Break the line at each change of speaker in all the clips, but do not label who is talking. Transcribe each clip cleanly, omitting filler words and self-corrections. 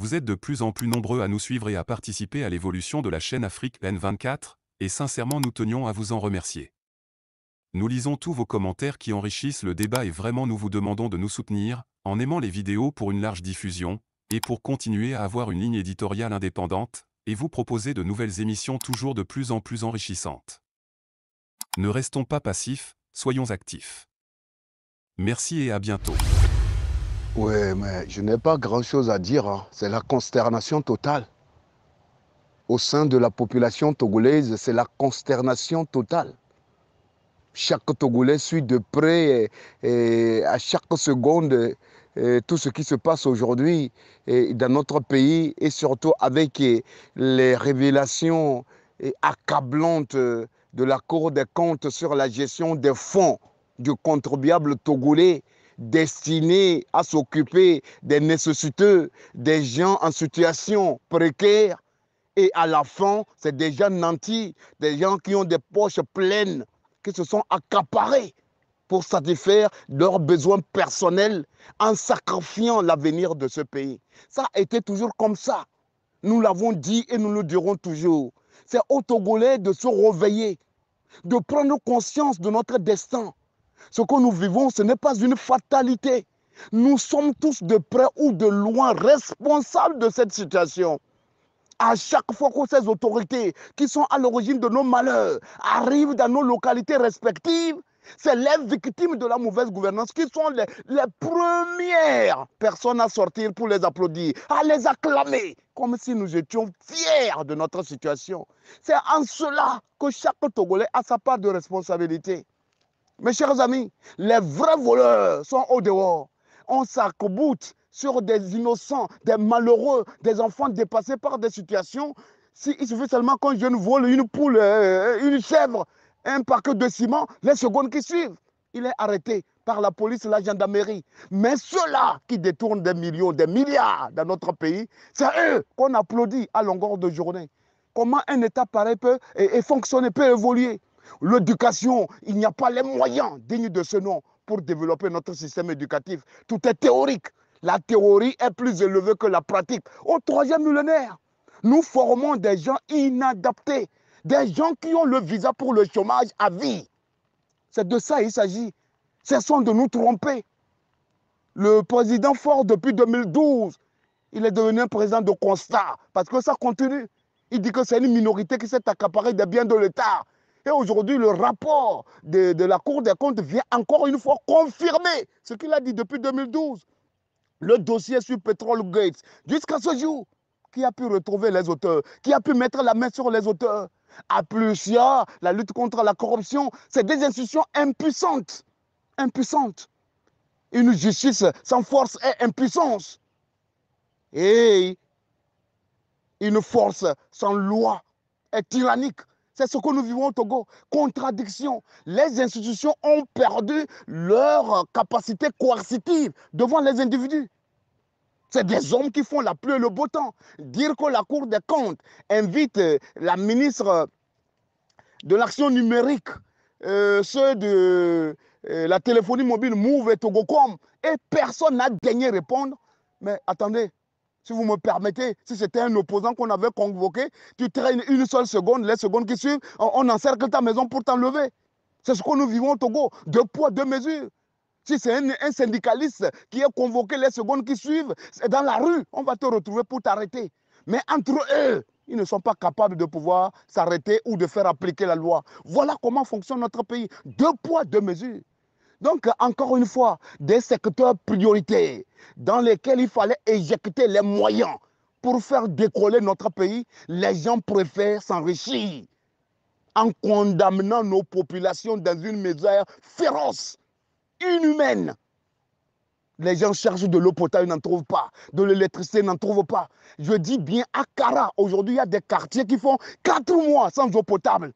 Vous êtes de plus en plus nombreux à nous suivre et à participer à l'évolution de la chaîne Afrique N24, et sincèrement nous tenions à vous en remercier. Nous lisons tous vos commentaires qui enrichissent le débat et vraiment nous vous demandons de nous soutenir, en aimant les vidéos pour une large diffusion, et pour continuer à avoir une ligne éditoriale indépendante, et vous proposer de nouvelles émissions toujours de plus en plus enrichissantes. Ne restons pas passifs, soyons actifs. Merci et à bientôt.
Ouais, mais je n'ai pas grand-chose à dire, hein. C'est la consternation totale. Au sein de la population togolaise, c'est la consternation totale. Chaque Togolais suit de près et à chaque seconde tout ce qui se passe aujourd'hui dans notre pays et surtout avec les révélations accablantes de la Cour des comptes sur la gestion des fonds du contribuable togolais destinés à s'occuper des nécessiteux, des gens en situation précaire. Et à la fin, c'est des gens nantis, des gens qui ont des poches pleines, qui se sont accaparés pour satisfaire leurs besoins personnels en sacrifiant l'avenir de ce pays. Ça a été toujours comme ça. Nous l'avons dit et nous le dirons toujours. C'est aux Togolais de se réveiller, de prendre conscience de notre destin. Ce que nous vivons, ce n'est pas une fatalité. Nous sommes tous de près ou de loin responsables de cette situation. À chaque fois que ces autorités qui sont à l'origine de nos malheurs arrivent dans nos localités respectives, c'est les victimes de la mauvaise gouvernance qui sont les premières personnes à sortir pour les applaudir, à les acclamer, comme si nous étions fiers de notre situation. C'est en cela que chaque Togolais a sa part de responsabilité. Mes chers amis, les vrais voleurs sont au dehors. On s'arc-boute sur des innocents, des malheureux, des enfants dépassés par des situations. Il suffit seulement qu'un jeune vole une poule, une chèvre, un paquet de ciment, les secondes qui suivent, il est arrêté par la police et la gendarmerie. Mais ceux-là qui détournent des millions, des milliards dans notre pays, c'est eux qu'on applaudit à longueur de journée. Comment un État pareil peut fonctionner, peut évoluer? L'éducation, il n'y a pas les moyens dignes de ce nom pour développer notre système éducatif. Tout est théorique. La théorie est plus élevée que la pratique. Au troisième millénaire, nous formons des gens inadaptés, des gens qui ont le visa pour le chômage à vie. C'est de ça qu'il s'agit. Cessons de nous tromper. Le président Ford, depuis 2012, il est devenu un président de constat parce que ça continue. Il dit que c'est une minorité qui s'est accaparée des biens de l'État. Et aujourd'hui, le rapport de la Cour des comptes vient encore une fois confirmer ce qu'il a dit depuis 2012. Le dossier sur Petrol Gates, jusqu'à ce jour, qui a pu retrouver les auteurs, qui a pu mettre la main sur les auteurs. À plus, la lutte contre la corruption, c'est des institutions impuissantes. Impuissantes. Une justice sans force et impuissance. Et une force sans loi est tyrannique. C'est ce que nous vivons au Togo. Contradiction. Les institutions ont perdu leur capacité coercitive devant les individus. C'est des hommes qui font la pluie et le beau temps. Dire que la Cour des comptes invite la ministre de l'action numérique, ceux de la téléphonie mobile Move et Togocom, et personne n'a daigné répondre. Mais attendez, si vous me permettez, si c'était un opposant qu'on avait convoqué, tu traînes une seule seconde, les secondes qui suivent, on encercle ta maison pour t'enlever. C'est ce que nous vivons au Togo, deux poids, deux mesures. Si c'est un syndicaliste qui est convoqué, les secondes qui suivent, c'est dans la rue, on va te retrouver pour t'arrêter. Mais entre eux, ils ne sont pas capables de pouvoir s'arrêter ou de faire appliquer la loi. Voilà comment fonctionne notre pays. Deux poids, deux mesures. Donc, encore une fois, des secteurs prioritaires dans lesquels il fallait éjecter les moyens pour faire décoller notre pays, les gens préfèrent s'enrichir en condamnant nos populations dans une misère féroce, inhumaine. Les gens cherchent de l'eau potable, ils n'en trouvent pas. De l'électricité, ils n'en trouvent pas. Je dis bien à Kara, aujourd'hui, il y a des quartiers qui font 4 mois sans eau potable.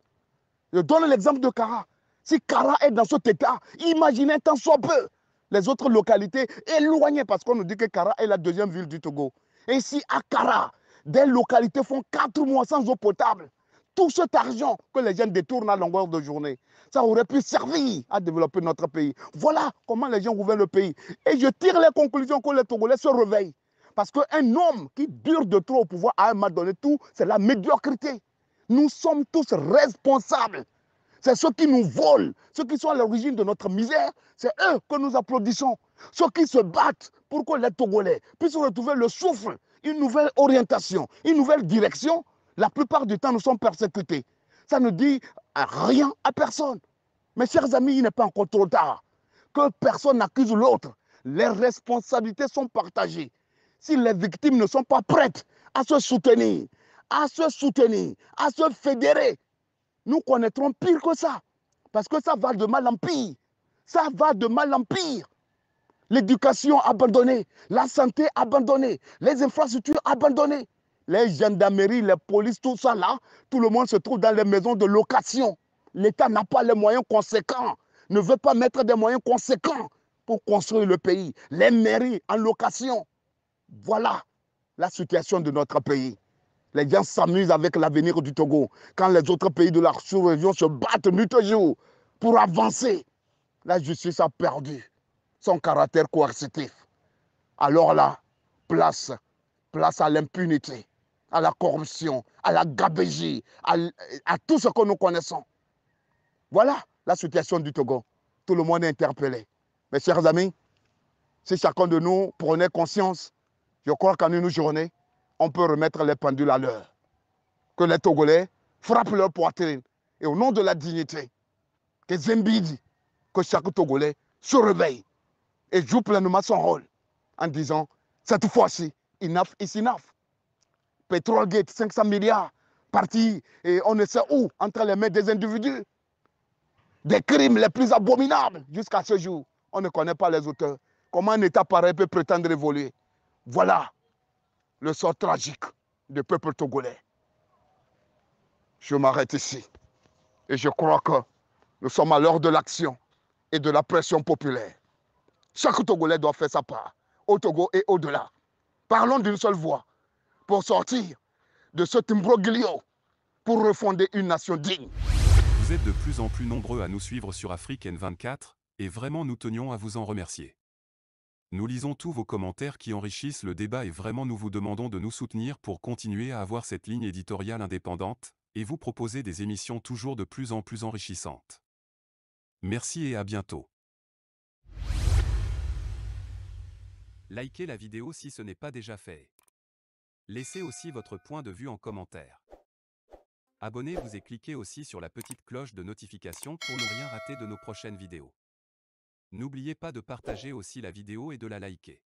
Je donne l'exemple de Kara. Si Kara est dans cet état, imaginez tant soit peu les autres localités éloignées, parce qu'on nous dit que Kara est la deuxième ville du Togo. Et si à Kara, des localités font 4 mois sans eau potable, tout cet argent que les gens détournent à longueur de journée, ça aurait pu servir à développer notre pays. Voilà comment les gens gouvernent le pays. Et je tire les conclusions que les Togolais se réveillent. Parce qu'un homme qui dure de trop au pouvoir à un moment donné, tout, c'est la médiocrité. Nous sommes tous responsables. C'est ceux qui nous volent, ceux qui sont à l'origine de notre misère, c'est eux que nous applaudissons. Ceux qui se battent pour que les Togolais puissent retrouver le souffle, une nouvelle orientation, une nouvelle direction, la plupart du temps nous sommes persécutés. Ça ne dit rien à personne. Mes chers amis, il n'est pas encore trop tard. Que personne n'accuse l'autre. Les responsabilités sont partagées. Si les victimes ne sont pas prêtes à se soutenir, à se fédérer, nous connaîtrons pire que ça. Parce que ça va de mal en pire. Ça va de mal en pire. L'éducation abandonnée, la santé abandonnée, les infrastructures abandonnées. Les gendarmeries, les polices, tout ça là, tout le monde se trouve dans les maisons de location. L'État n'a pas les moyens conséquents, ne veut pas mettre des moyens conséquents pour construire le pays. Les mairies en location. Voilà la situation de notre pays. Les gens s'amusent avec l'avenir du Togo. Quand les autres pays de la sous-région se battent nuit et jour pour avancer, la justice a perdu son caractère coercitif. Alors là, place à l'impunité, à la corruption, à la gabégie, à tout ce que nous connaissons. Voilà la situation du Togo. Tout le monde est interpellé. Mes chers amis, si chacun de nous prenait conscience, je crois qu'en une journée, on peut remettre les pendules à l'heure. Que les Togolais frappent leur poitrine et au nom de la dignité, que Zembidi, que chaque Togolais se réveille et joue pleinement son rôle en disant, cette fois-ci, enough is enough. Petrolgate, 500 milliards, partis et on ne sait où, entre les mains des individus. Des crimes les plus abominables jusqu'à ce jour. On ne connaît pas les auteurs. Comment un État pareil peut prétendre évoluer? Voilà le sort tragique du peuple togolais. Je m'arrête ici. Et je crois que nous sommes à l'heure de l'action et de la pression populaire. Chaque Togolais doit faire sa part, au Togo et au-delà. Parlons d'une seule voix pour sortir de ce imbroglio, pour refonder une nation digne.
Vous êtes de plus en plus nombreux à nous suivre sur Afrique N24, et vraiment nous tenions à vous en remercier. Nous lisons tous vos commentaires qui enrichissent le débat et vraiment nous vous demandons de nous soutenir pour continuer à avoir cette ligne éditoriale indépendante, et vous proposer des émissions toujours de plus en plus enrichissantes. Merci et à bientôt. Likez la vidéo si ce n'est pas déjà fait. Laissez aussi votre point de vue en commentaire. Abonnez-vous et cliquez aussi sur la petite cloche de notification pour ne rien rater de nos prochaines vidéos. N'oubliez pas de partager aussi la vidéo et de la liker.